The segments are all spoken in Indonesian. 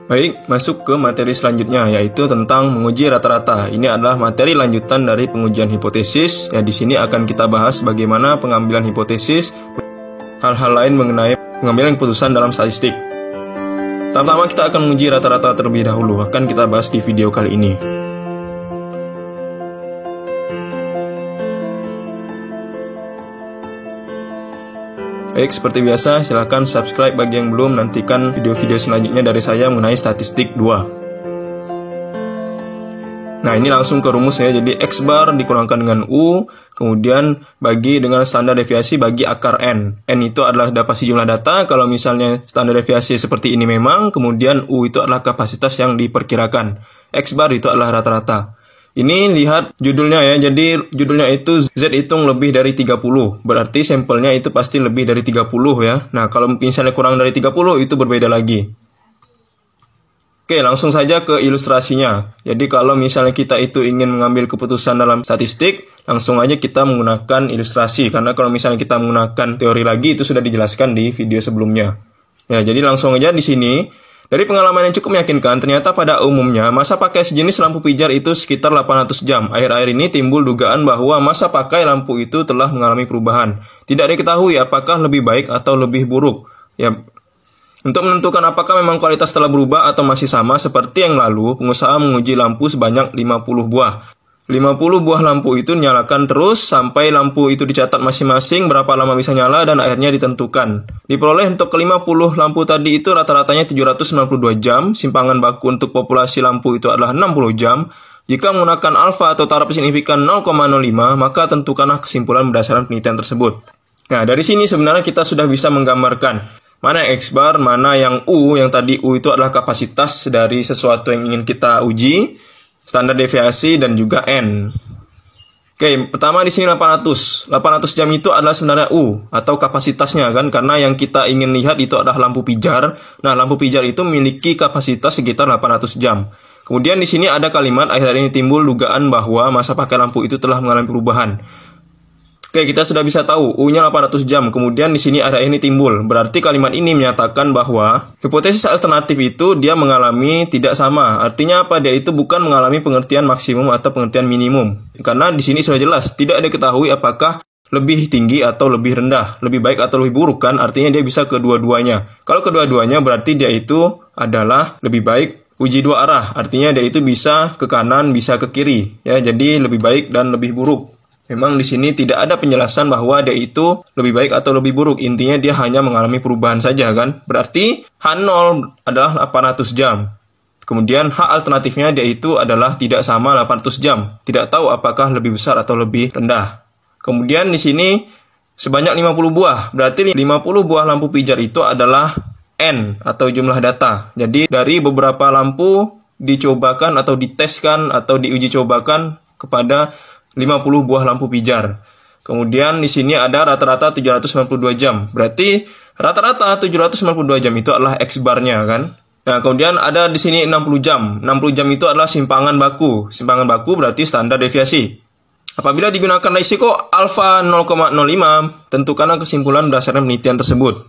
Baik, masuk ke materi selanjutnya, yaitu tentang menguji rata-rata. Ini adalah materi lanjutan dari pengujian hipotesis. Ya, di sini akan kita bahas bagaimana pengambilan hipotesis, hal-hal lain mengenai pengambilan keputusan dalam statistik. Pertama, kita akan menguji rata-rata terlebih dahulu. Akan kita bahas di video kali ini. Baik, seperti biasa, silahkan subscribe bagi yang belum, nantikan video-video selanjutnya dari saya mengenai statistik 2. Nah, ini langsung ke rumusnya. Jadi, X bar dikurangkan dengan U, kemudian bagi dengan standar deviasi bagi akar N. N itu adalah pasti jumlah data, kalau misalnya standar deviasi seperti ini memang, kemudian U itu adalah kapasitas yang diperkirakan. X bar itu adalah rata-rata. Ini lihat judulnya ya, jadi judulnya itu Z hitung lebih dari 30, berarti sampelnya itu pasti lebih dari 30 ya. Nah, kalau misalnya kurang dari 30 itu berbeda lagi. Oke, langsung saja ke ilustrasinya. Jadi kalau misalnya kita itu ingin mengambil keputusan dalam statistik, langsung aja kita menggunakan ilustrasi, karena kalau misalnya kita menggunakan teori lagi itu sudah dijelaskan di video sebelumnya. Ya, jadi langsung aja di sini. Dari pengalaman yang cukup meyakinkan, ternyata pada umumnya masa pakai sejenis lampu pijar itu sekitar 800 jam. Akhir-akhir ini timbul dugaan bahwa masa pakai lampu itu telah mengalami perubahan. Tidak diketahui apakah lebih baik atau lebih buruk. Ya, untuk menentukan apakah memang kualitas telah berubah atau masih sama seperti yang lalu, pengusaha menguji lampu sebanyak 50 buah. 50 buah lampu itu dinyalakan terus sampai lampu itu dicatat masing-masing berapa lama bisa nyala dan akhirnya ditentukan. Diperoleh untuk ke-50 lampu tadi itu rata-ratanya 792 jam, simpangan baku untuk populasi lampu itu adalah 60 jam. Jika menggunakan alfa atau taraf signifikan 0,05, maka tentukanlah kesimpulan berdasarkan penelitian tersebut. Nah, dari sini sebenarnya kita sudah bisa menggambarkan mana X bar, mana yang U, yang tadi U itu adalah kapasitas dari sesuatu yang ingin kita uji, standar deviasi, dan juga N. Oke, pertama di sini 800. 800 jam itu adalah sebenarnya U atau kapasitasnya kan, karena yang kita ingin lihat itu adalah lampu pijar. Nah, lampu pijar itu memiliki kapasitas sekitar 800 jam. Kemudian di sini ada kalimat akhir ini timbul dugaan bahwa masa pakai lampu itu telah mengalami perubahan. Oke, kita sudah bisa tahu U-nya 800 jam. Kemudian di sini ada ini timbul. Berarti kalimat ini menyatakan bahwa hipotesis alternatif itu dia mengalami tidak sama. Artinya apa? Dia itu bukan mengalami pengertian maksimum atau pengertian minimum. Karena di sini sudah jelas tidak diketahui apakah lebih tinggi atau lebih rendah, lebih baik atau lebih buruk kan? Artinya dia bisa kedua-duanya. Kalau kedua-duanya berarti dia itu adalah lebih baik uji dua arah. Artinya dia itu bisa ke kanan, bisa ke kiri. Ya, jadi lebih baik dan lebih buruk. Memang di sini tidak ada penjelasan bahwa dia itu lebih baik atau lebih buruk. Intinya dia hanya mengalami perubahan saja kan. Berarti H0 adalah 800 jam. Kemudian H alternatifnya dia itu adalah tidak sama 800 jam. Tidak tahu apakah lebih besar atau lebih rendah. Kemudian di sini sebanyak 50 buah. Berarti 50 buah lampu pijar itu adalah N atau jumlah data. Jadi dari beberapa lampu dicobakan atau diteskan atau diuji cobakan kepada 50 buah lampu pijar. Kemudian di sini ada rata-rata 792 jam. Berarti rata-rata 792 jam itu adalah X bar-nya kan. Nah, kemudian ada di sini 60 jam. 60 jam itu adalah simpangan baku. Simpangan baku berarti standar deviasi. Apabila digunakan risiko alfa 0,05, tentukanlah kesimpulan berdasarkan penelitian tersebut.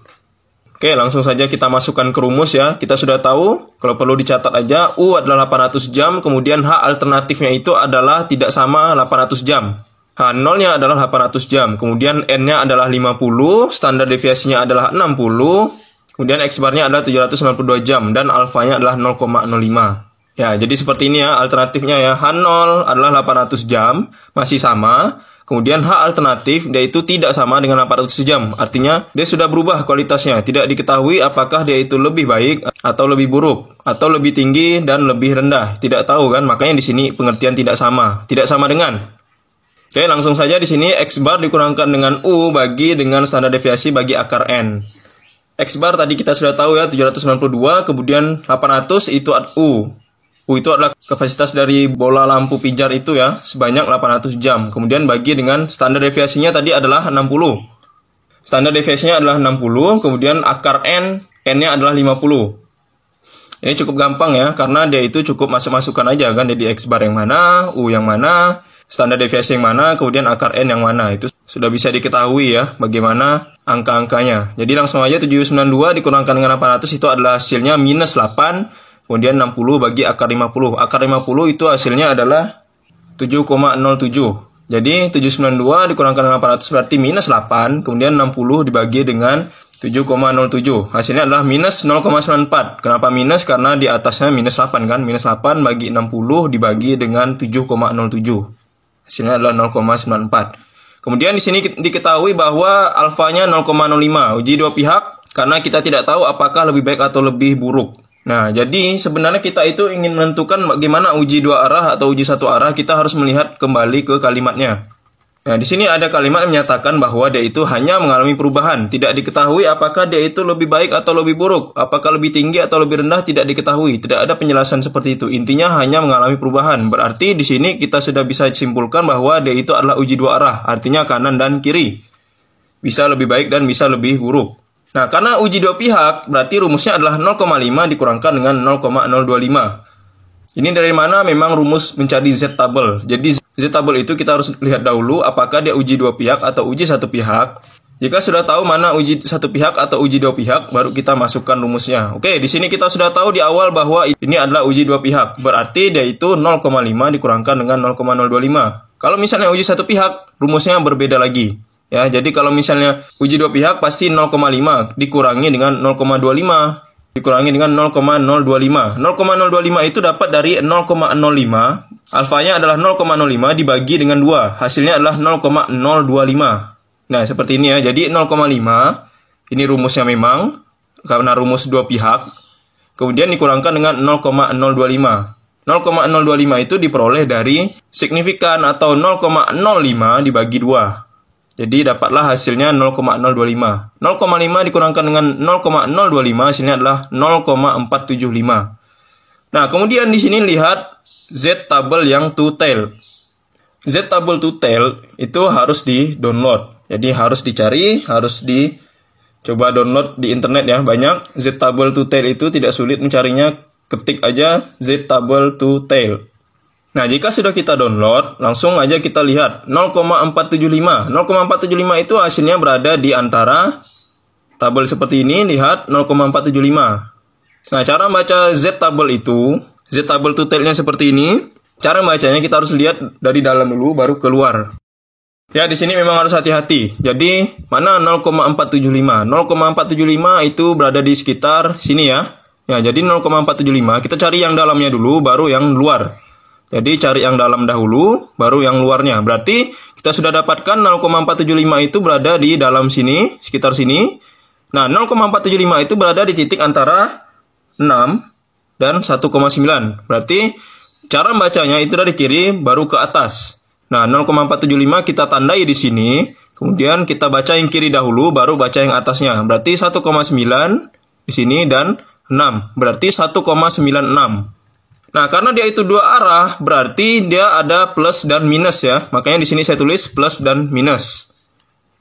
Oke, langsung saja kita masukkan ke rumus ya. Kita sudah tahu, kalau perlu dicatat aja, U adalah 800 jam, kemudian H alternatifnya itu adalah tidak sama 800 jam. H0-nya adalah 800 jam, kemudian N-nya adalah 50, standar deviasinya adalah 60, kemudian X bar-nya adalah 792 jam, dan alfanya adalah 0,05. Ya, jadi seperti ini ya alternatifnya ya. H0 adalah 800 jam, masih sama. Kemudian H alternatif, dia itu tidak sama dengan 800 jam. Artinya, dia sudah berubah kualitasnya. Tidak diketahui apakah dia itu lebih baik atau lebih buruk. Atau lebih tinggi dan lebih rendah. Tidak tahu kan, makanya di sini pengertian tidak sama. Tidak sama dengan. Oke, langsung saja di sini X bar dikurangkan dengan U bagi dengan standar deviasi bagi akar N. X bar tadi kita sudah tahu ya, 792, kemudian 800 itu U. U itu adalah kapasitas dari bola lampu pijar itu ya, sebanyak 800 jam. Kemudian bagi dengan standar deviasinya tadi adalah 60. Standar deviasinya adalah 60, kemudian akar N-nya adalah 50. Ini cukup gampang ya, karena dia itu cukup masuk-masukkan aja kan, jadi X bar yang mana, U yang mana, standar deviasi yang mana, kemudian akar N yang mana. Itu sudah bisa diketahui ya, bagaimana angka-angkanya. Jadi langsung aja 792 dikurangkan dengan 800 itu adalah hasilnya minus 8. kemudian 60 bagi akar 50. Akar 50 itu hasilnya adalah 7,07. Jadi 792 dikurangkan dengan 800 berarti minus 8, kemudian 60 dibagi dengan 7,07. Hasilnya adalah minus 0,94. Kenapa minus? Karena di atasnya minus 8 kan. Minus 8 bagi 60 dibagi dengan 7,07. Hasilnya adalah 0,94. Kemudian di sini diketahui bahwa alfanya 0,05. Uji dua pihak karena kita tidak tahu apakah lebih baik atau lebih buruk. Nah, jadi sebenarnya kita itu ingin menentukan bagaimana uji dua arah atau uji satu arah, kita harus melihat kembali ke kalimatnya. Nah, di sini ada kalimat yang menyatakan bahwa dia itu hanya mengalami perubahan. Tidak diketahui apakah dia itu lebih baik atau lebih buruk. Apakah lebih tinggi atau lebih rendah, tidak diketahui. Tidak ada penjelasan seperti itu. Intinya hanya mengalami perubahan. Berarti di sini kita sudah bisa simpulkan bahwa dia itu adalah uji dua arah. Artinya kanan dan kiri. Bisa lebih baik dan bisa lebih buruk. Nah, karena uji dua pihak, berarti rumusnya adalah 0,5 dikurangkan dengan 0,025. Ini dari mana memang rumus mencari Z-tabel. Jadi Z-tabel itu kita harus lihat dahulu apakah dia uji dua pihak atau uji satu pihak. Jika sudah tahu mana uji satu pihak atau uji dua pihak, baru kita masukkan rumusnya. Oke, di sini kita sudah tahu di awal bahwa ini adalah uji dua pihak. Berarti dia itu 0,5 dikurangkan dengan 0,025. Kalau misalnya uji satu pihak, rumusnya berbeda lagi. Ya, jadi kalau misalnya uji dua pihak pasti 0,5 dikurangi dengan 0,25. Dikurangi dengan 0,025. 0,025 itu dapat dari 0,05. Alfanya adalah 0,05 dibagi dengan 2. Hasilnya adalah 0,025. Nah, seperti ini ya. Jadi 0,5. Ini rumusnya memang. Karena rumus dua pihak. Kemudian dikurangkan dengan 0,025. 0,025 itu diperoleh dari signifikan atau 0,05 dibagi 2. Jadi dapatlah hasilnya 0,025. 0,5 dikurangkan dengan 0,025 hasilnya adalah 0,475. Nah, kemudian di sini lihat Z-tabel yang two-tail. Z-tabel two-tail itu harus di-download. Jadi harus dicari, harus dicoba download di internet ya. Banyak Z-tabel two-tail itu tidak sulit mencarinya. Ketik aja Z-tabel two-tail. Nah, jika sudah kita download, langsung aja kita lihat 0,475. 0,475 itu hasilnya berada di antara tabel seperti ini, lihat 0,475. Nah, cara membaca Z-tabel itu, Z-tabel two-tailnya seperti ini. Cara membacanya kita harus lihat dari dalam dulu baru keluar. Ya, di sini memang harus hati-hati. Jadi, mana 0,475? 0,475 itu berada di sekitar sini ya. Ya, jadi 0,475, kita cari yang dalamnya dulu baru yang luar. Jadi cari yang dalam dahulu, baru yang luarnya. Berarti kita sudah dapatkan 0,475 itu berada di dalam sini, sekitar sini. Nah, 0,475 itu berada di titik antara 6 dan 1,9. Berarti cara membacanya itu dari kiri baru ke atas. Nah, 0,475 kita tandai di sini. Kemudian kita baca yang kiri dahulu, baru baca yang atasnya. Berarti 1,9 di sini dan 6. Berarti 1,96. Nah, karena dia itu dua arah, berarti dia ada plus dan minus ya. Makanya di sini saya tulis plus dan minus.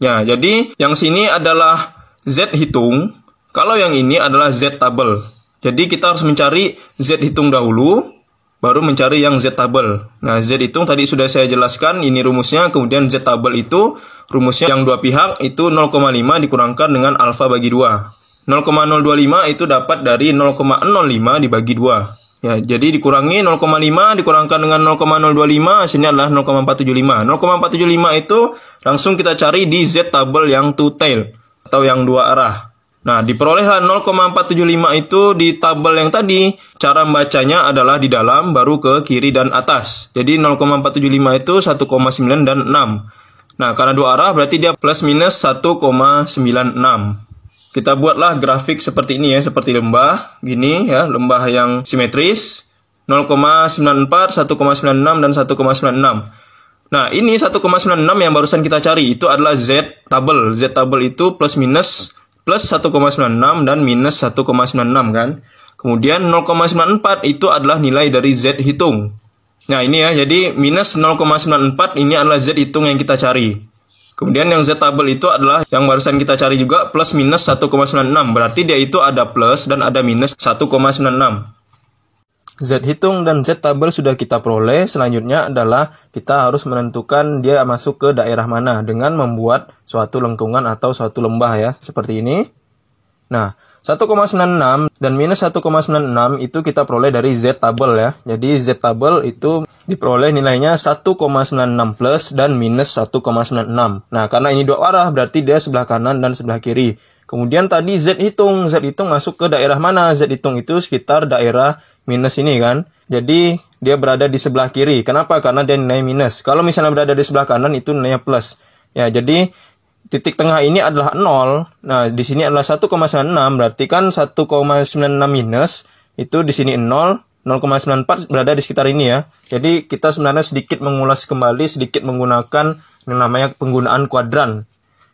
Ya, jadi yang sini adalah Z hitung. Kalau yang ini adalah Z tabel. Jadi kita harus mencari Z hitung dahulu, baru mencari yang Z tabel. Nah, Z hitung tadi sudah saya jelaskan, ini rumusnya. Kemudian Z tabel itu rumusnya yang dua pihak itu 0,5 dikurangkan dengan alfa bagi 2. 0,025 itu dapat dari 0,05 dibagi 2. Ya, jadi dikurangi 0,5 dikurangkan dengan 0,025 hasilnya adalah 0,475. 0,475 itu langsung kita cari di Z tabel yang two tail atau yang dua arah. Nah, diperolehlah 0,475 itu di tabel yang tadi. Cara membacanya adalah di dalam baru ke kiri dan atas. Jadi 0,475 itu 1,9 dan 6. Nah, karena dua arah berarti dia plus minus 1,96. Kita buatlah grafik seperti ini ya, seperti lembah, gini ya, lembah yang simetris, 0,94, 1,96, dan 1,96. Nah, ini 1,96 yang barusan kita cari, itu adalah Z tabel. Z tabel itu plus minus, plus 1,96 dan minus 1,96 kan. Kemudian 0,94 itu adalah nilai dari Z hitung. Nah, ini ya, jadi minus 0,94 ini adalah Z hitung yang kita cari. Kemudian yang Z tabel itu adalah yang barusan kita cari juga plus minus 1,96. Berarti dia itu ada plus dan ada minus 1,96. Z hitung dan Z tabel sudah kita peroleh. Selanjutnya adalah kita harus menentukan dia masuk ke daerah mana dengan membuat suatu lengkungan atau suatu lembah ya, seperti ini. Nah, 1,96 dan minus 1,96 itu kita peroleh dari Z tabel ya. Jadi Z tabel itu diperoleh nilainya 1,96 plus dan minus 1,96. Nah, karena ini dua arah berarti dia sebelah kanan dan sebelah kiri. Kemudian tadi Z hitung masuk ke daerah mana? Z hitung itu sekitar daerah minus ini kan. Jadi dia berada di sebelah kiri. Kenapa? Karena dia nilai minus. Kalau misalnya berada di sebelah kanan itu nilainya plus. Ya, jadi titik tengah ini adalah 0. Nah, di sini adalah 1,96, berarti kan 1,96 minus itu di sini 0, 0,94 berada di sekitar ini ya. Jadi kita sebenarnya sedikit mengulas kembali, sedikit menggunakan yang namanya penggunaan kuadran.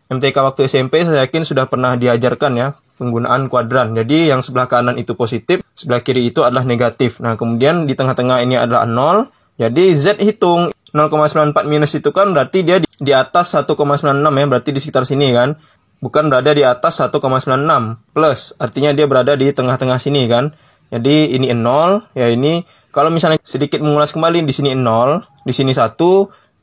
MTK waktu SMP saya yakin sudah pernah diajarkan ya, penggunaan kuadran. Jadi yang sebelah kanan itu positif, sebelah kiri itu adalah negatif. Nah, kemudian di tengah-tengah ini adalah 0. Jadi Z hitung 0,94 minus itu kan berarti dia di atas 1,96 ya, berarti di sekitar sini kan. Bukan berada di atas 1,96 plus, artinya dia berada di tengah-tengah sini kan. Jadi ini 0, ya ini kalau misalnya sedikit mengulas kembali, di sini 0, di sini 1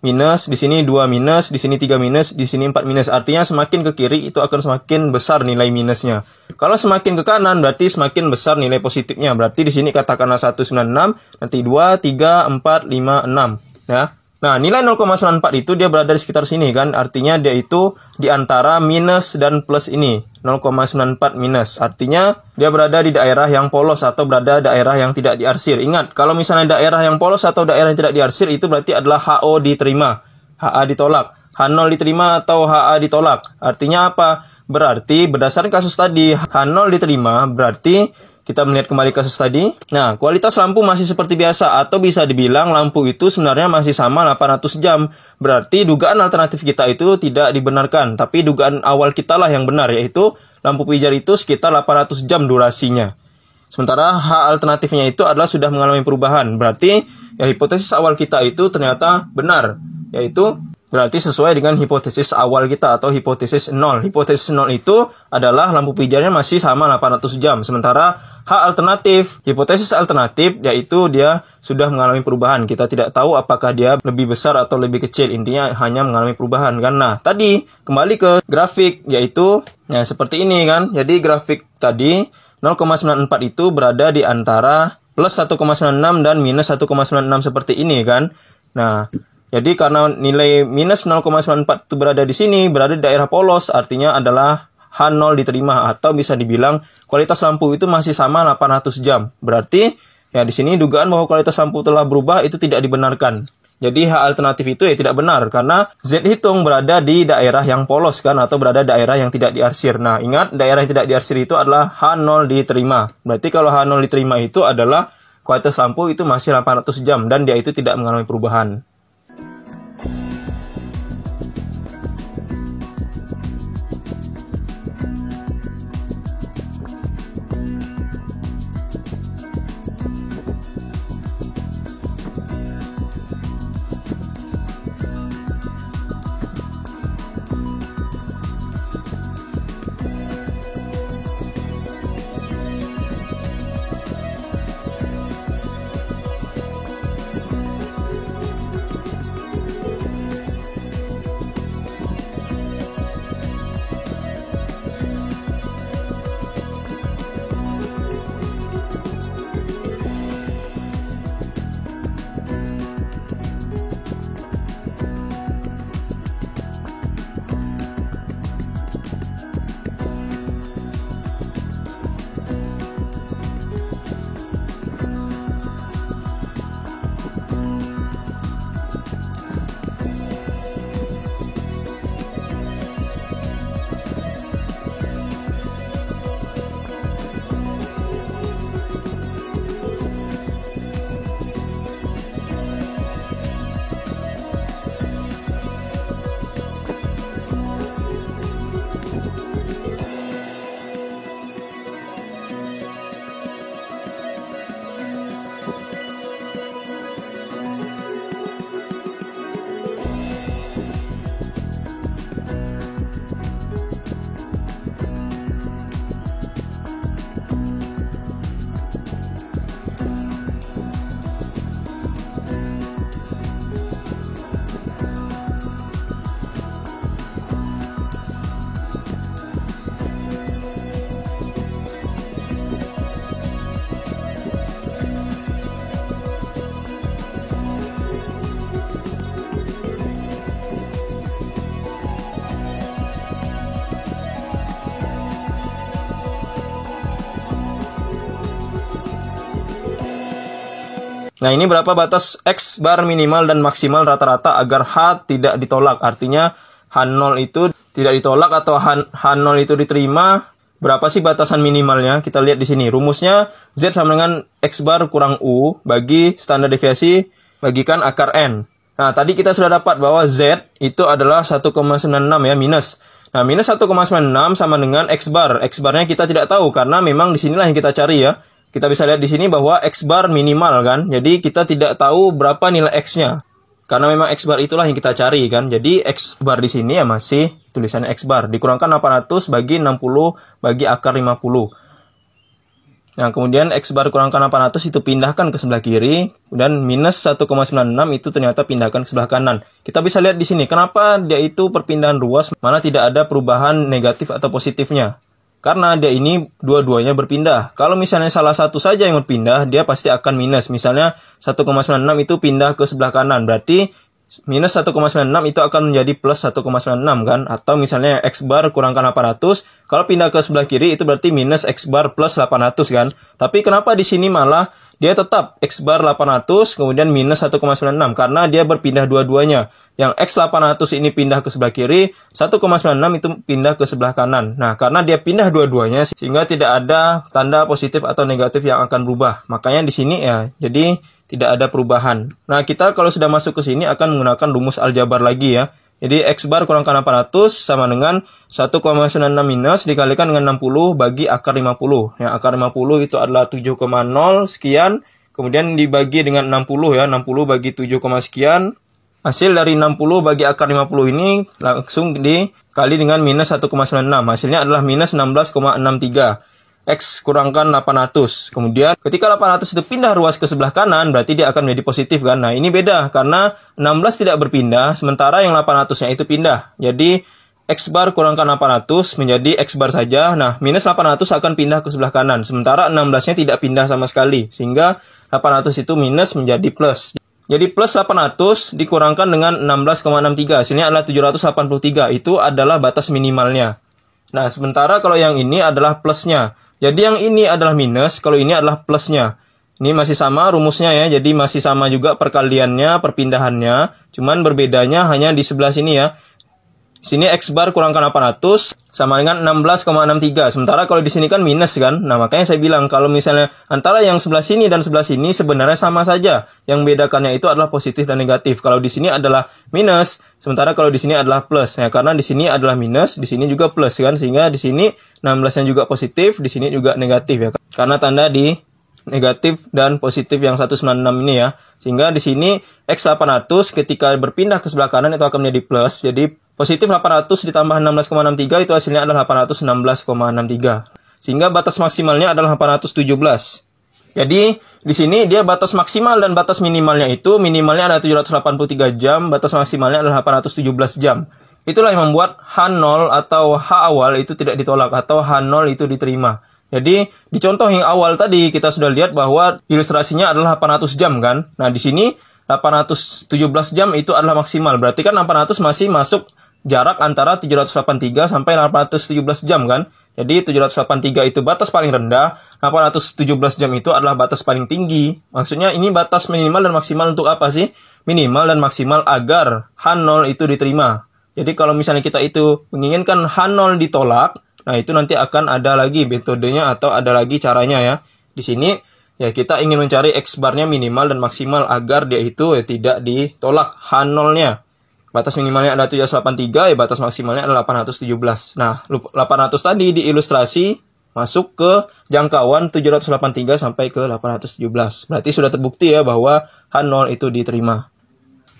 minus, di sini 2 minus, di sini 3 minus, di sini 4 minus. Artinya semakin ke kiri itu akan semakin besar nilai minusnya. Kalau semakin ke kanan berarti semakin besar nilai positifnya. Berarti di sini katakanlah 196, nanti 2, 3, 4, 5, 6 ya. Nah, nilai 0,94 itu dia berada di sekitar sini kan. Artinya dia itu di antara minus dan plus ini. 0,94 minus. Artinya dia berada di daerah yang polos atau berada daerah yang tidak diarsir. Ingat, kalau misalnya daerah yang polos atau daerah yang tidak diarsir itu berarti adalah HO diterima, HA ditolak. H0 diterima atau HA ditolak. Artinya apa? Berarti berdasarkan kasus tadi, H0 diterima berarti kita melihat kembali kasus tadi. Nah, kualitas lampu masih seperti biasa atau bisa dibilang lampu itu sebenarnya masih sama 800 jam. Berarti dugaan alternatif kita itu tidak dibenarkan. Tapi dugaan awal kita lah yang benar, yaitu lampu pijar itu sekitar 800 jam durasinya. Sementara H alternatifnya itu adalah sudah mengalami perubahan. Berarti ya hipotesis awal kita itu ternyata benar, yaitu berarti sesuai dengan hipotesis awal kita atau hipotesis 0. Hipotesis 0 itu adalah lampu pijarnya masih sama 800 jam. Sementara H alternatif, hipotesis alternatif yaitu dia sudah mengalami perubahan. Kita tidak tahu apakah dia lebih besar atau lebih kecil. Intinya hanya mengalami perubahan kan. Nah, tadi kembali ke grafik yaitu ya seperti ini kan. Jadi grafik tadi 0,94 itu berada di antara plus 1,96 dan minus 1,96 seperti ini kan. Nah, jadi karena nilai minus 0,94 itu berada di sini, berada di daerah polos, artinya adalah H0 diterima atau bisa dibilang kualitas lampu itu masih sama 800 jam. Berarti ya di sini dugaan bahwa kualitas lampu telah berubah itu tidak dibenarkan. Jadi H alternatif itu ya tidak benar karena Z hitung berada di daerah yang polos kan atau berada di daerah yang tidak diarsir. Nah, ingat daerah yang tidak diarsir itu adalah H0 diterima. Berarti kalau H0 diterima itu adalah kualitas lampu itu masih 800 jam dan dia itu tidak mengalami perubahan. Nah, ini berapa batas X bar minimal dan maksimal rata-rata agar H tidak ditolak. Artinya H0 itu tidak ditolak atau H0 itu diterima. Berapa sih batasan minimalnya? Kita lihat di sini. Rumusnya Z sama dengan X bar kurang U bagi standar deviasi bagikan akar N. Nah, tadi kita sudah dapat bahwa Z itu adalah 1,96 ya, minus. Nah, minus 1,96 sama dengan X bar. X barnya kita tidak tahu karena memang di sinilah yang kita cari ya. Kita bisa lihat di sini bahwa X bar minimal kan. Jadi kita tidak tahu berapa nilai X-nya. Karena memang X bar itulah yang kita cari kan. Jadi X bar di sini ya masih tulisannya X bar. Dikurangkan 800 bagi 60 bagi akar 50. Nah, kemudian X bar kurangkan 800 itu pindahkan ke sebelah kiri. Dan minus 1,96 itu ternyata pindahkan ke sebelah kanan. Kita bisa lihat di sini. Kenapa dia itu perpindahan ruas mana tidak ada perubahan negatif atau positifnya. Karena dia ini dua-duanya berpindah. Kalau misalnya salah satu saja yang berpindah, dia pasti akan minus. Misalnya 1,96 itu pindah ke sebelah kanan. Berarti minus 1,96 itu akan menjadi plus 1,96 kan. Atau misalnya X bar kurangkan 800. Kalau pindah ke sebelah kiri itu berarti minus X bar plus 800 kan. Tapi kenapa di sini malah dia tetap X bar 800 kemudian minus 1,96. Karena dia berpindah dua-duanya. Yang X 800 ini pindah ke sebelah kiri, 1,96 itu pindah ke sebelah kanan. Nah, karena dia pindah dua-duanya, sehingga tidak ada tanda positif atau negatif yang akan berubah. Makanya di sini ya, jadi tidak ada perubahan. Nah, kita kalau sudah masuk ke sini akan menggunakan rumus aljabar lagi ya. Jadi X bar kurangkan 800 sama dengan 1,96 minus dikalikan dengan 60 bagi akar 50. Ya, akar 50 itu adalah 7,0 sekian. Kemudian dibagi dengan 60 ya, 60 bagi 7, sekian. Hasil dari 60 bagi akar 50 ini langsung dikali dengan minus 1,96. Hasilnya adalah minus 16,63. X kurangkan 800. Kemudian ketika 800 itu pindah ruas ke sebelah kanan, berarti dia akan menjadi positif kan. Nah, ini beda karena 16 tidak berpindah, sementara yang 800-nya itu pindah. Jadi X bar kurangkan 800 menjadi X bar saja. Nah, minus 800 akan pindah ke sebelah kanan. Sementara 16-nya tidak pindah sama sekali. Sehingga 800 itu minus menjadi plus. Jadi plus 800 dikurangkan dengan 16,63. Hasilnya adalah 783. Itu adalah batas minimalnya. Nah, sementara kalau yang ini adalah plusnya. Jadi yang ini adalah minus, kalau ini adalah plusnya. Ini masih sama rumusnya ya. Jadi masih sama juga perkaliannya, perpindahannya. Cuman berbedanya hanya di sebelah sini ya. Sini X bar kurangkan 800 sama dengan 16,63. Sementara kalau di sini kan minus kan. Nah, makanya saya bilang kalau misalnya antara yang sebelah sini dan sebelah sini sebenarnya sama saja. Yang bedakannya itu adalah positif dan negatif. Kalau di sini adalah minus, sementara kalau di sini adalah plus. Ya, karena di sini adalah minus, di sini juga plus kan. Sehingga di sini 16-nya juga positif, di sini juga negatif ya. Karena tanda di negatif dan positif yang 196 ini ya. Sehingga di sini X 800 ketika berpindah ke sebelah kanan itu akan menjadi plus. Jadi positif 800 ditambah 16,63 itu hasilnya adalah 816,63. Sehingga batas maksimalnya adalah 817. Jadi di sini dia batas maksimal dan batas minimalnya itu minimalnya adalah 783 jam, batas maksimalnya adalah 817 jam. Itulah yang membuat H0 atau H awal itu tidak ditolak atau H0 itu diterima. Jadi di contoh yang awal tadi kita sudah lihat bahwa ilustrasinya adalah 800 jam kan. Nah, di sini 817 jam itu adalah maksimal. Berarti kan 800 masih masuk jarak antara 783 sampai 817 jam kan. Jadi 783 itu batas paling rendah, 817 jam itu adalah batas paling tinggi. Maksudnya ini batas minimal dan maksimal untuk apa sih? Minimal dan maksimal agar H0 itu diterima. Jadi kalau misalnya kita itu menginginkan H0 ditolak, nah itu nanti akan ada lagi metodenya atau ada lagi caranya ya. Di sini ya kita ingin mencari X barnya minimal dan maksimal agar dia itu tidak ditolak H0-nya. Batas minimalnya adalah 783, ya batas maksimalnya adalah 817. Nah, 800 tadi diilustrasi masuk ke jangkauan 783 sampai ke 817. Berarti sudah terbukti ya bahwa H0 itu diterima.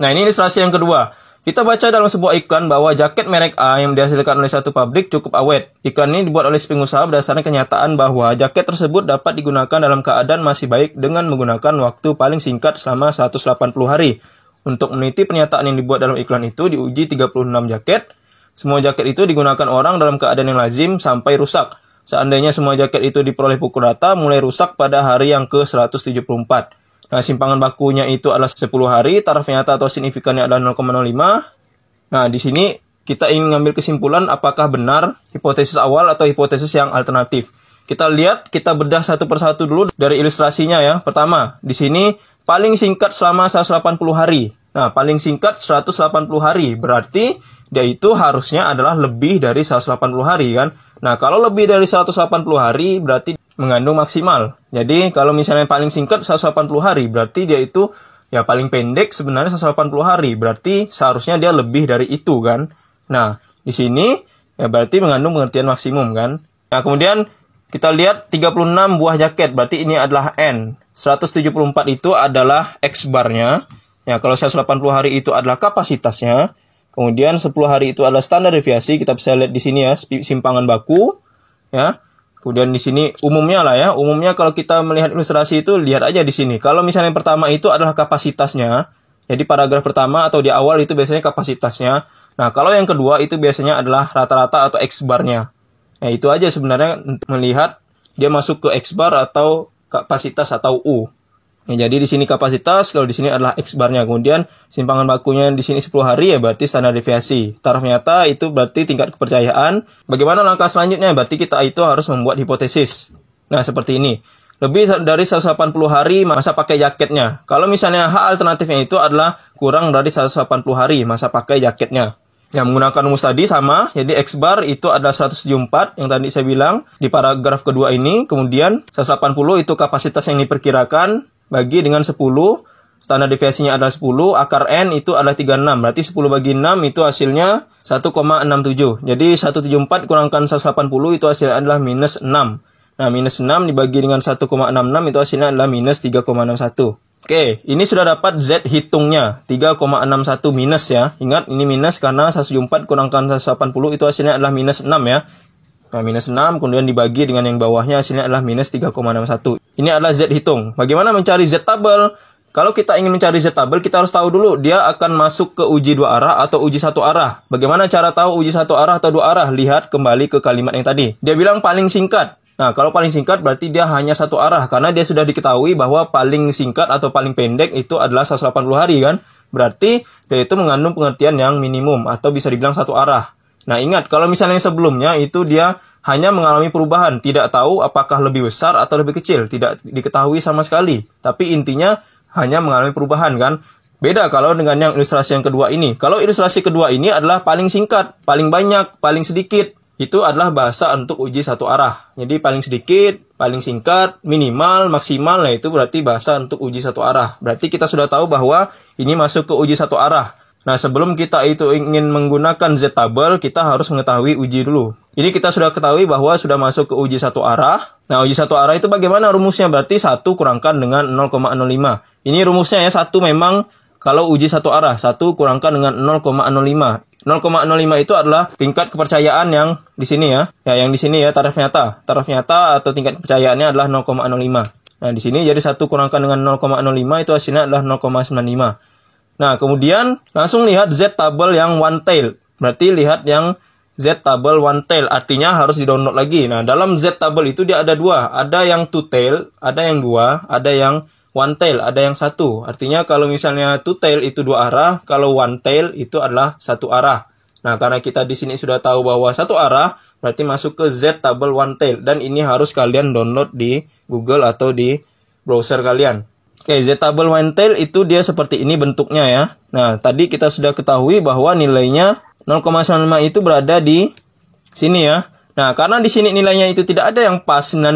Nah, ini ilustrasi yang kedua. Kita baca dalam sebuah iklan bahwa jaket merek A yang dihasilkan oleh satu pabrik cukup awet. Iklan ini dibuat oleh pengusaha berdasarkan kenyataan bahwa jaket tersebut dapat digunakan dalam keadaan masih baik dengan menggunakan waktu paling singkat selama 180 hari. Untuk meneliti pernyataan yang dibuat dalam iklan itu diuji 36 jaket. Semua jaket itu digunakan orang dalam keadaan yang lazim sampai rusak. Seandainya semua jaket itu diperoleh pukul rata, mulai rusak pada hari yang ke-174. Nah, simpangan bakunya itu adalah 10 hari, taraf nyata atau signifikannya adalah 0,05. Nah, di sini kita ingin mengambil kesimpulan apakah benar hipotesis awal atau hipotesis yang alternatif. Kita lihat, kita bedah satu persatu dulu dari ilustrasinya ya. Pertama, di sini paling singkat selama 180 hari. Nah, paling singkat 180 hari, berarti dia itu harusnya adalah lebih dari 180 hari kan. Nah, kalau lebih dari 180 hari berarti mengandung maksimal. Jadi, kalau misalnya paling singkat 180 hari, berarti dia itu ya paling pendek sebenarnya 180 hari. Berarti seharusnya dia lebih dari itu kan. Nah, di sini ya berarti mengandung pengertian maksimum kan. Nah, kemudian kita lihat 36 buah jaket, berarti ini adalah N. 174 itu adalah X barnya. Ya, kalau 180 hari itu adalah kapasitasnya. Kemudian 10 hari itu adalah standar deviasi. Kita bisa lihat di sini ya, simpangan baku. Ya. Kemudian di sini umumnya lah ya. Umumnya kalau kita melihat ilustrasi itu, lihat aja di sini. Kalau misalnya yang pertama itu adalah kapasitasnya. Jadi paragraf pertama atau di awal itu biasanya kapasitasnya. Nah, kalau yang kedua itu biasanya adalah rata-rata atau X barnya. Nah, itu aja sebenarnya untuk melihat dia masuk ke X bar atau kapasitas atau U. Ya, jadi di sini kapasitas, kalau di sini adalah X barnya. Kemudian simpangan bakunya di sini 10 hari ya berarti standar deviasi. Taraf nyata itu berarti tingkat kepercayaan. Bagaimana langkah selanjutnya? Berarti kita itu harus membuat hipotesis. Nah, seperti ini. Lebih dari 180 hari masa pakai jaketnya. Kalau misalnya H alternatifnya itu adalah kurang dari 180 hari masa pakai jaketnya. Yang menggunakan rumus tadi sama, jadi X bar itu ada 174 yang tadi saya bilang di paragraf kedua ini. Kemudian 180 itu kapasitas yang diperkirakan bagi dengan 10, standar deviasinya adalah 10, akar N itu adalah 36, berarti 10 bagi 6 itu hasilnya 1,67. Jadi 174 kurangkan 180 itu hasilnya adalah minus 6. Nah, minus 6 dibagi dengan 1,66 itu hasilnya adalah minus 3,61. Oke, ini sudah dapat Z hitungnya, 3,61 minus ya. Ingat, ini minus karena 174 kurangkan 180 itu hasilnya adalah minus 6 ya. Nah, minus 6 kemudian dibagi dengan yang bawahnya hasilnya adalah minus 3,61. Ini adalah Z hitung. Bagaimana mencari Z tabel? Kalau kita ingin mencari Z tabel, kita harus tahu dulu dia akan masuk ke uji dua arah atau uji satu arah. Bagaimana cara tahu uji satu arah atau dua arah? Lihat kembali ke kalimat yang tadi. Dia bilang paling singkat. Nah, kalau paling singkat berarti dia hanya satu arah. Karena dia sudah diketahui bahwa paling singkat atau paling pendek itu adalah 180 hari kan. Berarti dia itu mengandung pengertian yang minimum atau bisa dibilang satu arah. Nah, ingat, kalau misalnya yang sebelumnya itu dia hanya mengalami perubahan, tidak tahu apakah lebih besar atau lebih kecil, tidak diketahui sama sekali. Tapi intinya hanya mengalami perubahan kan. Beda kalau dengan yang ilustrasi yang kedua ini. Kalau ilustrasi kedua ini adalah paling singkat, paling banyak, paling sedikit. Itu adalah bahasa untuk uji satu arah. Jadi paling sedikit, paling singkat, minimal, maksimal, nah itu berarti bahasa untuk uji satu arah. Berarti kita sudah tahu bahwa ini masuk ke uji satu arah. Nah, sebelum kita itu ingin menggunakan Z tabel, kita harus mengetahui uji dulu. Ini kita sudah ketahui bahwa sudah masuk ke uji satu arah. Nah, uji satu arah itu bagaimana rumusnya? Berarti 1 kurangkan dengan 0,05. Ini rumusnya ya, 1 memang kalau uji satu arah. 1 kurangkan dengan 0,05. 0,05 itu adalah tingkat kepercayaan yang di sini ya. Ya, yang di sini ya, taraf nyata. Taraf nyata atau tingkat kepercayaannya adalah 0,05. Nah, di sini jadi 1 kurangkan dengan 0,05 itu hasilnya adalah 0,95. Nah, kemudian langsung lihat Z tabel yang one tail. Berarti lihat yang Z tabel one tail. Artinya harus di-download lagi. Nah, dalam Z tabel itu dia ada dua. Ada yang two tail, ada yang dua, ada yang one tail, ada yang satu. Artinya kalau misalnya two tail itu dua arah, kalau one tail itu adalah satu arah. Nah, karena kita di sini sudah tahu bahwa satu arah, berarti masuk ke Z tabel one tail. Dan ini harus kalian download di Google atau di browser kalian. Oke, Z tabel one tail itu dia seperti ini bentuknya ya. Nah, tadi kita sudah ketahui bahwa nilainya 0,95 itu berada di sini ya. Nah, karena di sini nilainya itu tidak ada yang pas 95,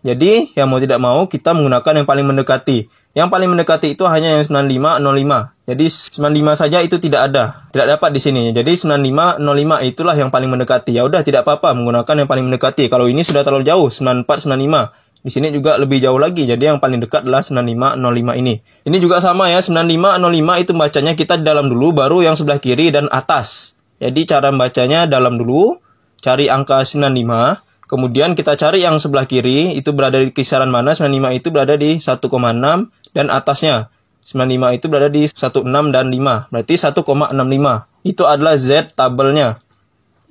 jadi ya mau tidak mau kita menggunakan yang paling mendekati. Yang paling mendekati itu hanya yang 9505. Jadi 95 saja itu tidak ada, tidak dapat di sini. Jadi 9505 itulah yang paling mendekati. Ya udah tidak apa-apa menggunakan yang paling mendekati. Kalau ini sudah terlalu jauh 9495. Di sini juga lebih jauh lagi, jadi yang paling dekat adalah 9505 ini. Ini juga sama ya, 9505 itu bacanya kita di dalam dulu, baru yang sebelah kiri dan atas. Jadi cara membacanya dalam dulu, cari angka 95, kemudian kita cari yang sebelah kiri, itu berada di kisaran mana, 95 itu berada di 1,6, dan atasnya, 95 itu berada di 16 dan 5, berarti 1,65. Itu adalah Z tabelnya.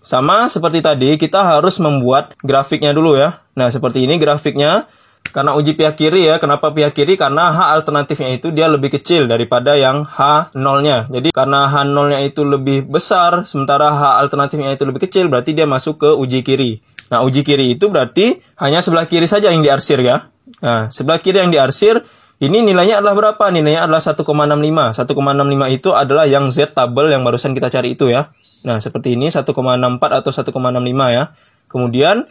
Sama seperti tadi, kita harus membuat grafiknya dulu ya. Nah, seperti ini grafiknya. Karena uji pihak kiri ya. Kenapa pihak kiri? Karena H alternatifnya itu dia lebih kecil daripada yang H0-nya. Jadi, karena H0-nya itu lebih besar, sementara H alternatifnya itu lebih kecil, berarti dia masuk ke uji kiri. Nah, uji kiri itu berarti hanya sebelah kiri saja yang diarsir ya. Nah, sebelah kiri yang diarsir, Ini nilainya adalah berapa? Nilainya adalah 1,65. 1,65 itu adalah yang Z tabel yang barusan kita cari itu ya. Nah, seperti ini 1,64 atau 1,65 ya. Kemudian,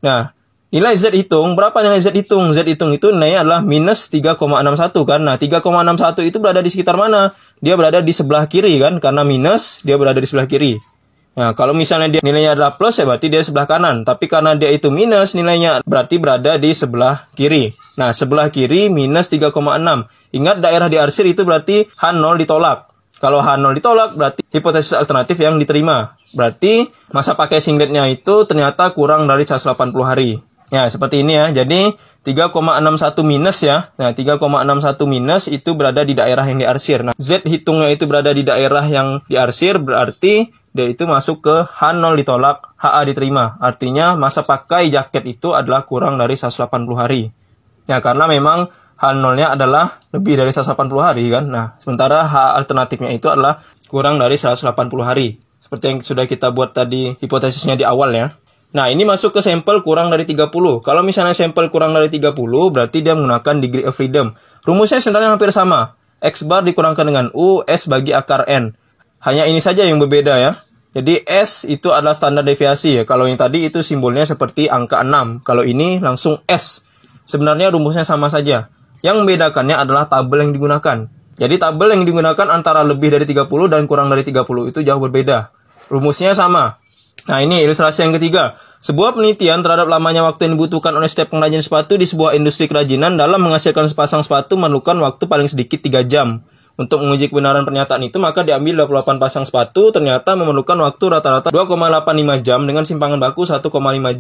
nah, nilai Z hitung, berapa nilai Z hitung? Z hitung itu nilainya adalah minus 3,61 kan. Nah, 3,61 itu berada di sekitar mana? Dia berada di sebelah kiri kan, karena minus, dia berada di sebelah kiri. Nah, kalau misalnya dia nilainya adalah plus ya berarti dia sebelah kanan. Tapi karena dia itu minus nilainya berarti berada di sebelah kiri. Nah, sebelah kiri minus 3,6. Ingat daerah diarsir itu berarti H0 ditolak. Kalau H0 ditolak berarti hipotesis alternatif yang diterima. Berarti masa pakai singletnya itu ternyata kurang dari 180 hari. Ya, seperti ini ya. Jadi 3,61 minus ya. Nah, 3,61 minus itu berada di daerah yang diarsir. Nah, Z hitungnya itu berada di daerah yang diarsir berarti dia itu masuk ke H0 ditolak, HA diterima. Artinya masa pakai jaket itu adalah kurang dari 180 hari. Ya, karena memang H0-nya adalah lebih dari 180 hari kan. Nah, sementara H alternatifnya itu adalah kurang dari 180 hari. Seperti yang sudah kita buat tadi hipotesisnya di awal ya. Nah, ini masuk ke sampel kurang dari 30. Kalau misalnya sampel kurang dari 30, berarti dia menggunakan degree of freedom. Rumusnya sebenarnya hampir sama. X bar dikurangkan dengan U, S bagi akar N. Hanya ini saja yang berbeda ya. Jadi S itu adalah standar deviasi ya. Kalau yang tadi itu simbolnya seperti angka 6. Kalau ini langsung S. Sebenarnya rumusnya sama saja. Yang membedakannya adalah tabel yang digunakan. Jadi tabel yang digunakan antara lebih dari 30 dan kurang dari 30 itu jauh berbeda. Rumusnya sama. Nah, ini ilustrasi yang ketiga. Sebuah penelitian terhadap lamanya waktu yang dibutuhkan oleh setiap pengrajin sepatu di sebuah industri kerajinan dalam menghasilkan sepasang sepatu memerlukan waktu paling sedikit 3 jam. Untuk menguji kebenaran pernyataan itu, maka diambil 28 pasang sepatu, ternyata memerlukan waktu rata-rata 2,85 jam dengan simpangan baku 1,5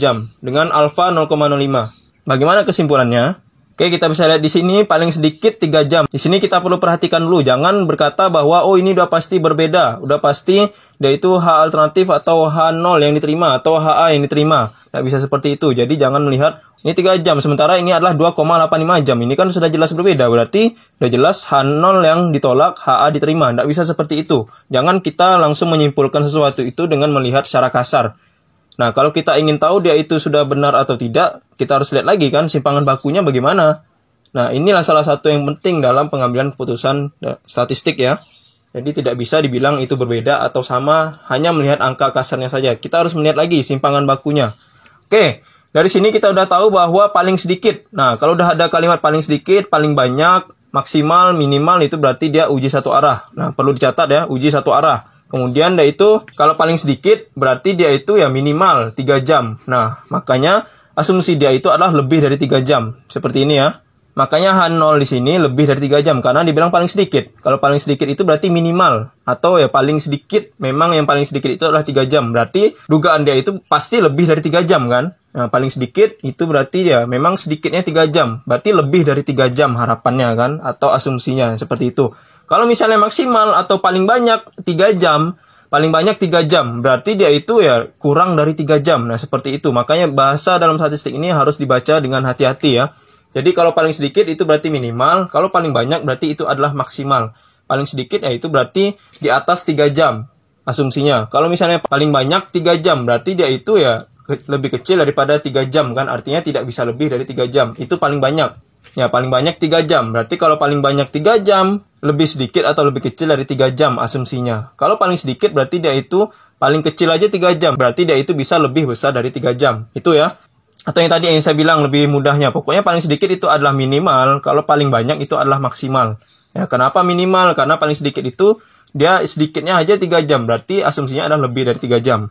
jam, dengan alfa 0,05. Bagaimana kesimpulannya? Oke, kita bisa lihat di sini paling sedikit 3 jam. Di sini kita perlu perhatikan dulu. Jangan berkata bahwa, oh ini udah pasti berbeda. Udah pasti dia itu H alternatif atau H0 yang diterima atau HA yang diterima. Nggak bisa seperti itu. Jadi jangan melihat, ini 3 jam. Sementara ini adalah 2,85 jam. Ini kan sudah jelas berbeda. Berarti udah jelas H0 yang ditolak, HA diterima. Nggak bisa seperti itu. Jangan kita langsung menyimpulkan sesuatu itu dengan melihat secara kasar. Nah, kalau kita ingin tahu dia itu sudah benar atau tidak, kita harus lihat lagi kan simpangan bakunya bagaimana. Nah, inilah salah satu yang penting dalam pengambilan keputusan statistik ya. Jadi tidak bisa dibilang itu berbeda atau sama hanya melihat angka kasarnya saja. Kita harus melihat lagi simpangan bakunya. Oke, dari sini kita udah tahu bahwa paling sedikit. Nah, kalau udah ada kalimat paling sedikit, paling banyak, maksimal, minimal itu berarti dia uji satu arah. Nah, perlu dicatat ya, uji satu arah. Kemudian dia itu kalau paling sedikit berarti dia itu ya minimal 3 jam. Nah, makanya asumsi dia itu adalah lebih dari 3 jam. Seperti ini ya. Makanya H0 di sini lebih dari 3 jam karena dibilang paling sedikit. Kalau paling sedikit itu berarti minimal atau ya paling sedikit. Memang yang paling sedikit itu adalah 3 jam. Berarti dugaan dia itu pasti lebih dari 3 jam kan? Nah, paling sedikit itu berarti ya memang sedikitnya 3 jam. Berarti lebih dari 3 jam harapannya kan atau asumsinya seperti itu. Kalau misalnya maksimal atau paling banyak 3 jam, paling banyak 3 jam, berarti dia itu ya kurang dari 3 jam. Nah, seperti itu. Makanya bahasa dalam statistik ini harus dibaca dengan hati-hati ya. Jadi kalau paling sedikit itu berarti minimal, kalau paling banyak berarti itu adalah maksimal. Paling sedikit ya itu berarti di atas 3 jam asumsinya. Kalau misalnya paling banyak 3 jam, berarti dia itu ya lebih kecil daripada 3 jam kan. Artinya tidak bisa lebih dari 3 jam. Itu paling banyak. Ya, paling banyak 3 jam. Berarti kalau paling banyak 3 jam, lebih sedikit atau lebih kecil dari 3 jam asumsinya. Kalau paling sedikit berarti dia itu paling kecil aja 3 jam. Berarti dia itu bisa lebih besar dari 3 jam. Itu ya. Atau yang tadi yang saya bilang lebih mudahnya. Pokoknya paling sedikit itu adalah minimal. Kalau paling banyak itu adalah maksimal. Ya, kenapa minimal? Karena paling sedikit itu dia sedikitnya aja 3 jam. Berarti asumsinya adalah lebih dari 3 jam.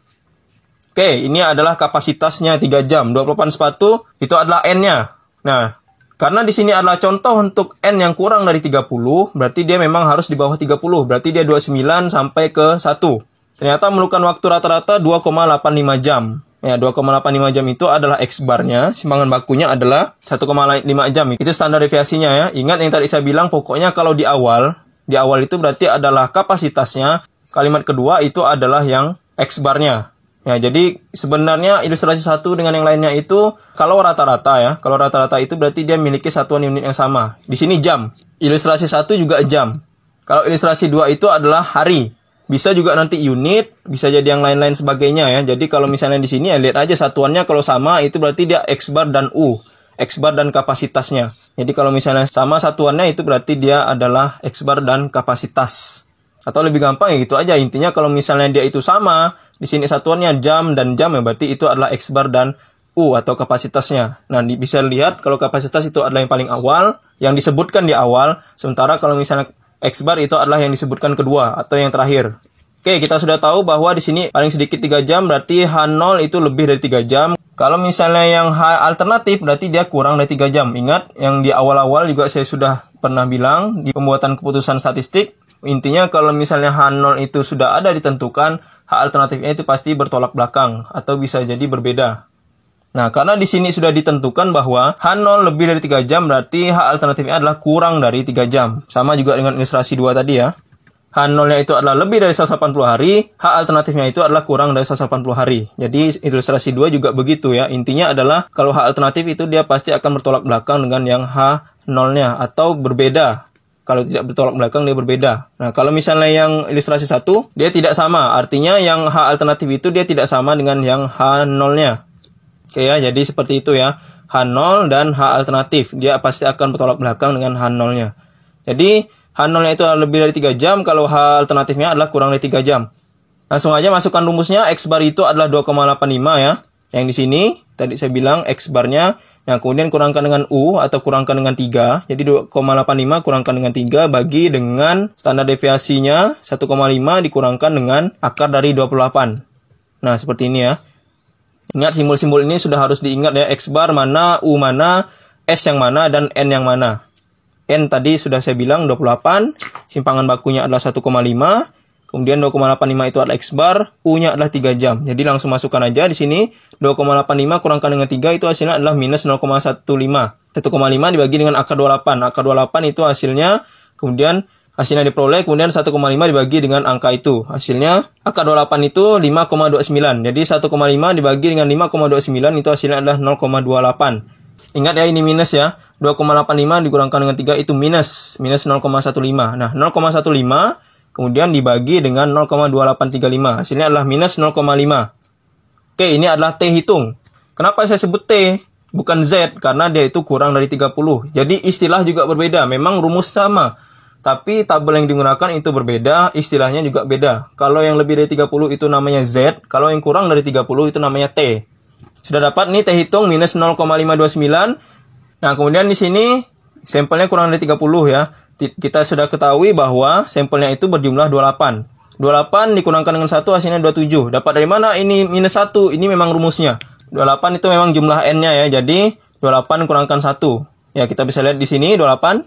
Oke, ini adalah kapasitasnya 3 jam. 28 sepatu itu adalah N-nya. Nah, karena di sini adalah contoh untuk N yang kurang dari 30, berarti dia memang harus di bawah 30. Berarti dia 29 sampai ke 1. Ternyata memerlukan waktu rata-rata 2,85 jam. Ya, 2,85 jam itu adalah X-bar-nya. Simpangan bakunya adalah 1,5 jam. Itu standar deviasinya ya. Ingat yang tadi saya bilang, pokoknya kalau di awal itu berarti adalah kapasitasnya. Kalimat kedua itu adalah yang X-bar-nya. Ya, jadi sebenarnya ilustrasi satu dengan yang lainnya itu kalau rata-rata ya, kalau rata-rata itu berarti dia memiliki satuan unit yang sama. Di sini jam. Ilustrasi 1 juga jam. Kalau ilustrasi 2 itu adalah hari. Bisa juga nanti unit, bisa jadi yang lain-lain sebagainya ya. Jadi kalau misalnya di sini ya lihat aja satuannya kalau sama itu berarti dia X bar dan U. X bar dan kapasitasnya. Jadi kalau misalnya sama satuannya itu berarti dia adalah X bar dan kapasitas. Atau lebih gampang ya gitu aja. Intinya kalau misalnya dia itu sama, di sini satuannya jam dan jam ya berarti itu adalah X bar dan U atau kapasitasnya. Nah, bisa lihat kalau kapasitas itu adalah yang paling awal, yang disebutkan di awal. Sementara kalau misalnya X bar itu adalah yang disebutkan kedua atau yang terakhir. Oke, kita sudah tahu bahwa di sini paling sedikit 3 jam, berarti H0 itu lebih dari 3 jam. Kalau misalnya yang H alternatif, berarti dia kurang dari 3 jam. Ingat, yang di awal-awal juga saya sudah pernah bilang di pembuatan keputusan statistik. Intinya kalau misalnya H0 itu sudah ada ditentukan, H alternatifnya itu pasti bertolak belakang atau bisa jadi berbeda. Nah, karena di sini sudah ditentukan bahwa H0 lebih dari 3 jam, berarti H alternatifnya adalah kurang dari 3 jam. Sama juga dengan ilustrasi 2 tadi ya. H0-nya itu adalah lebih dari 180 hari, H alternatifnya itu adalah kurang dari 180 hari. Jadi ilustrasi 2 juga begitu ya. Intinya adalah kalau H alternatif itu dia pasti akan bertolak belakang dengan yang H0-nya atau berbeda. Kalau tidak bertolak belakang dia berbeda. Nah, kalau misalnya yang ilustrasi 1, dia tidak sama. Artinya yang H alternatif itu dia tidak sama dengan yang H0-nya. Oke ya, jadi seperti itu ya. H0 dan H alternatif. Dia pasti akan bertolak belakang dengan H0-nya. Jadi H0-nya itu lebih dari 3 jam, kalau H alternatifnya adalah kurang dari 3 jam. Langsung aja masukkan rumusnya, X bar itu adalah 2,85 ya. Yang di sini, tadi saya bilang X barnya, nah kemudian kurangkan dengan U atau kurangkan dengan 3. Jadi 2,85 kurangkan dengan 3 bagi dengan standar deviasinya 1,5 dikurangkan dengan akar dari 28. Nah, seperti ini ya. Ingat simbol-simbol ini sudah harus diingat ya, X bar mana, U mana, S yang mana, dan N yang mana. N tadi sudah saya bilang 28, simpangan bakunya adalah 1,5, kemudian 2,85 itu adalah X bar, U-nya adalah 3 jam. Jadi langsung masukkan aja di sini, 2,85 kurangkan dengan 3 itu hasilnya adalah minus 0,15. 1,5 dibagi dengan akar 28. Akar 28 itu hasilnya, kemudian hasilnya diperoleh, kemudian 1,5 dibagi dengan angka itu. Hasilnya, akar 28 itu 5,29. Jadi 1,5 dibagi dengan 5,29 itu hasilnya adalah 0,28. Ingat ya, ini minus ya. 2,85 dikurangkan dengan 3 itu minus 0,15. Nah, 0,15 kemudian dibagi dengan 0,2835. Hasilnya adalah minus 0,5. Oke, ini adalah T hitung. Kenapa saya sebut T? Bukan Z, karena dia itu kurang dari 30. Jadi istilah juga berbeda. Memang rumus sama. Tapi tabel yang digunakan itu berbeda, istilahnya juga beda. Kalau yang lebih dari 30 itu namanya Z, kalau yang kurang dari 30 itu namanya T. Sudah dapat nih T hitung minus 0,529. Nah, kemudian di sini sampelnya kurang dari 30 ya. Kita sudah ketahui bahwa sampelnya itu berjumlah 28. 28 dikurangkan dengan 1 hasilnya 27. Dapat dari mana ini minus 1? Ini memang rumusnya. 28 itu memang jumlah N-nya ya. Jadi 28 kurangkan 1. Ya, kita bisa lihat di sini 28.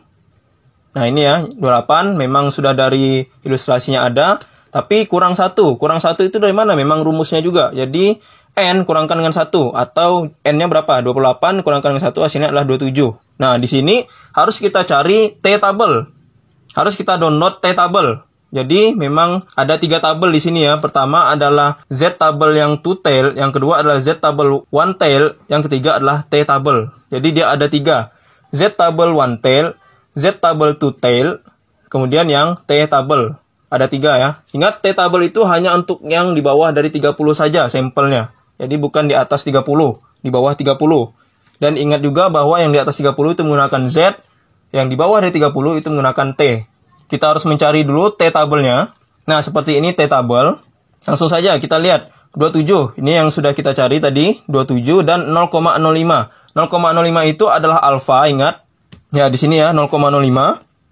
Nah, ini ya, 28 memang sudah dari ilustrasinya ada. Tapi kurang 1. Kurang 1 itu dari mana? Memang rumusnya juga. Jadi N kurangkan dengan 1 atau N-nya berapa? 28 kurangkan dengan 1 hasilnya adalah 27. Nah, di sini harus kita cari T tabel. Harus kita download T tabel. Jadi memang ada 3 tabel di sini ya. Pertama adalah Z tabel yang two tail, yang kedua adalah Z tabel one tail, yang ketiga adalah T tabel. Jadi dia ada 3. Z tabel one tail, Z tabel two tail, kemudian yang T tabel. Ada 3 ya. Ingat T tabel itu hanya untuk yang di bawah dari 30 saja sampelnya. Jadi bukan di atas 30, di bawah 30. Dan ingat juga bahwa yang di atas 30 itu menggunakan Z, yang di bawah dari 30 itu menggunakan T. Kita harus mencari dulu T tabelnya. Nah, seperti ini T tabel. Langsung saja kita lihat 27. Ini yang sudah kita cari tadi, 27 dan 0,05. 0,05 itu adalah alfa, ingat. Ya, di sini ya 0,05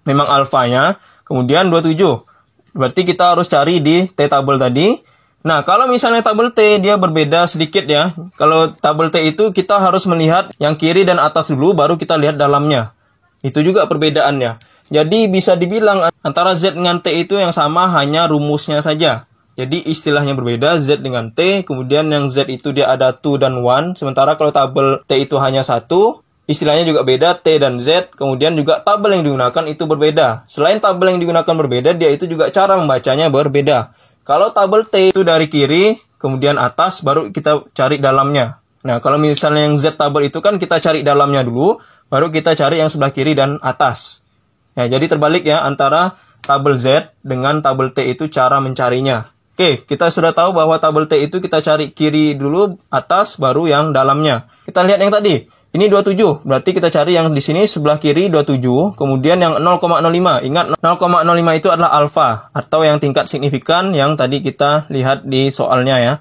memang alfanya. Kemudian 27. Berarti kita harus cari di T tabel tadi. Nah, kalau misalnya tabel T, dia berbeda sedikit ya. Kalau tabel T itu kita harus melihat yang kiri dan atas dulu, baru kita lihat dalamnya. Itu juga perbedaannya. Jadi bisa dibilang antara Z dengan T itu yang sama, hanya rumusnya saja. Jadi istilahnya berbeda, Z dengan T, kemudian yang Z itu dia ada 2 dan 1. Sementara kalau tabel T itu hanya 1, istilahnya juga beda, T dan Z. Kemudian juga tabel yang digunakan itu berbeda. Selain tabel yang digunakan berbeda, dia itu juga cara membacanya berbeda. Kalau tabel T itu dari kiri, kemudian atas, baru kita cari dalamnya. Nah, kalau misalnya yang Z tabel itu kan kita cari dalamnya dulu, baru kita cari yang sebelah kiri dan atas. Ya, jadi terbalik ya, antara tabel Z dengan tabel T itu cara mencarinya. Oke, kita sudah tahu bahwa tabel T itu kita cari kiri dulu, atas, baru yang dalamnya. Kita lihat yang tadi. Ini 27, berarti kita cari yang di sini sebelah kiri 27, kemudian yang 0,05. Ingat 0,05 itu adalah alfa atau yang tingkat signifikan yang tadi kita lihat di soalnya ya.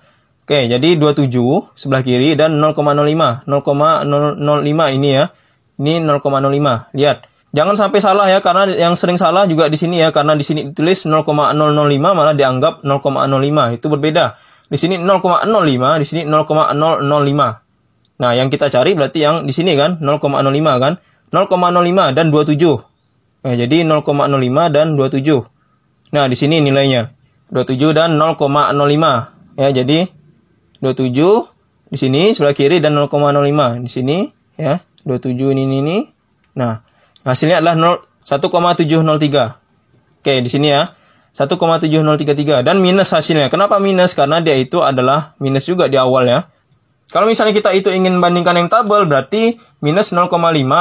Oke, jadi 27 sebelah kiri dan 0,05. 0,005 ini ya. Ini 0,05. Lihat. Jangan sampai salah ya, karena yang sering salah juga di sini ya, karena di sini ditulis 0,005 malah dianggap 0,05. Itu berbeda. Di sini 0,05, di sini 0,005. Nah, yang kita cari berarti yang di sini kan, 0,05 kan. 0,05 dan 27. Nah, jadi 0,05 dan 27. Nah, di sini nilainya. 27 dan 0,05. Ya, jadi 27 di sini sebelah kiri dan 0,05 di sini ya. 27 ini. Nah, hasilnya adalah 1,703. Oke, di sini ya. 1,7033 dan minus hasilnya. Kenapa minus? Karena dia itu adalah minus juga di awal ya. Kalau misalnya kita itu ingin bandingkan yang tabel, berarti minus 0,5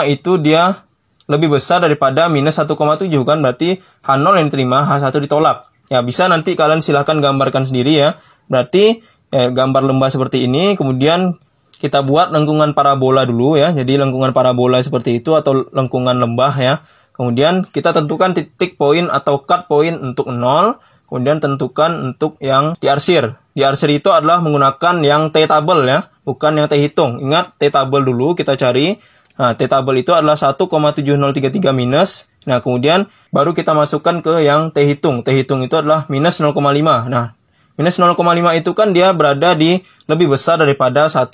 itu dia lebih besar daripada minus 1,7 kan. Berarti H0 yang diterima, H1 ditolak. Ya, bisa nanti kalian silahkan gambarkan sendiri ya. Berarti gambar lembah seperti ini, kemudian kita buat lengkungan parabola dulu ya. Jadi lengkungan parabola seperti itu atau lengkungan lembah ya. Kemudian kita tentukan titik poin atau cut point untuk 0. Kemudian tentukan untuk yang diarsir. Diarsir itu adalah menggunakan yang T-tabel ya, bukan yang T-hitung. Ingat, T-tabel dulu kita cari. Nah, T-tabel itu adalah 1,7033 minus. Nah, kemudian baru kita masukkan ke yang T-hitung. T-hitung itu adalah minus 0,5. Nah, minus 0,5 itu kan dia berada di lebih besar daripada 1,7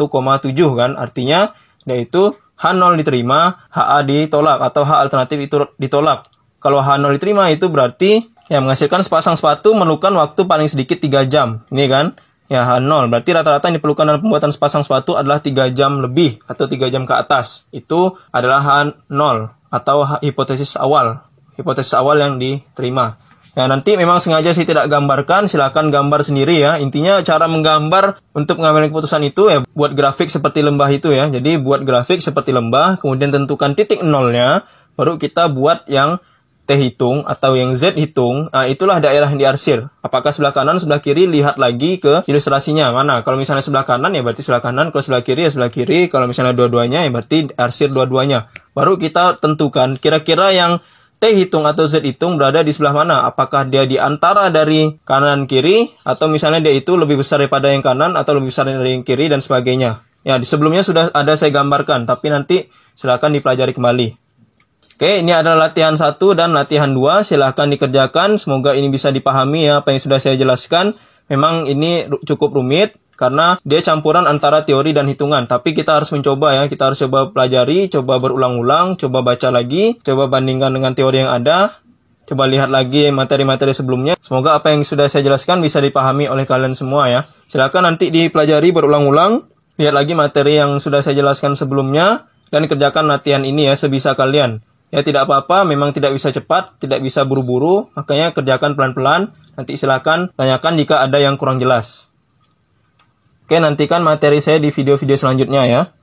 kan. Artinya, yaitu H0 diterima, HA ditolak atau H alternatif itu ditolak. Kalau H0 diterima itu berarti ya menghasilkan sepasang sepatu memerlukan waktu paling sedikit 3 jam. Ini kan, ya H0. Berarti rata-rata yang diperlukan dalam pembuatan sepasang sepatu adalah 3 jam lebih atau 3 jam ke atas. Itu adalah H0 atau hipotesis awal. Hipotesis awal yang diterima. Ya, nanti memang sengaja saya tidak gambarkan, silakan gambar sendiri ya. Intinya cara menggambar untuk mengambil keputusan itu ya buat grafik seperti lembah itu ya. Jadi buat grafik seperti lembah, kemudian tentukan titik nolnya, baru kita buat yang T hitung atau yang Z hitung. Nah, itulah daerah yang diarsir. Apakah sebelah kanan, sebelah kiri, lihat lagi ke ilustrasinya mana. Kalau misalnya sebelah kanan ya berarti sebelah kanan, kalau sebelah kiri ya sebelah kiri, kalau misalnya dua-duanya ya berarti arsir dua-duanya. Baru kita tentukan kira-kira yang T hitung atau Z hitung berada di sebelah mana. Apakah dia di antara dari kanan kiri, atau misalnya dia itu lebih besar daripada yang kanan atau lebih besar dari yang kiri dan sebagainya. Ya, di sebelumnya sudah ada saya gambarkan, tapi nanti silakan dipelajari kembali. Oke, ini adalah latihan 1 dan latihan 2. Silahkan dikerjakan. Semoga ini bisa dipahami ya apa yang sudah saya jelaskan. Memang ini cukup rumit karena dia campuran antara teori dan hitungan. Tapi kita harus mencoba ya. Kita harus coba pelajari, coba berulang-ulang, coba baca lagi, coba bandingkan dengan teori yang ada. Coba lihat lagi materi-materi sebelumnya. Semoga apa yang sudah saya jelaskan bisa dipahami oleh kalian semua ya. Silahkan nanti dipelajari berulang-ulang. Lihat lagi materi yang sudah saya jelaskan sebelumnya. Dan kerjakan latihan ini ya sebisa kalian. Ya tidak apa-apa, memang tidak bisa cepat, tidak bisa buru-buru, makanya kerjakan pelan-pelan. Nanti silakan tanyakan jika ada yang kurang jelas. Oke, nantikan materi saya di video-video selanjutnya ya.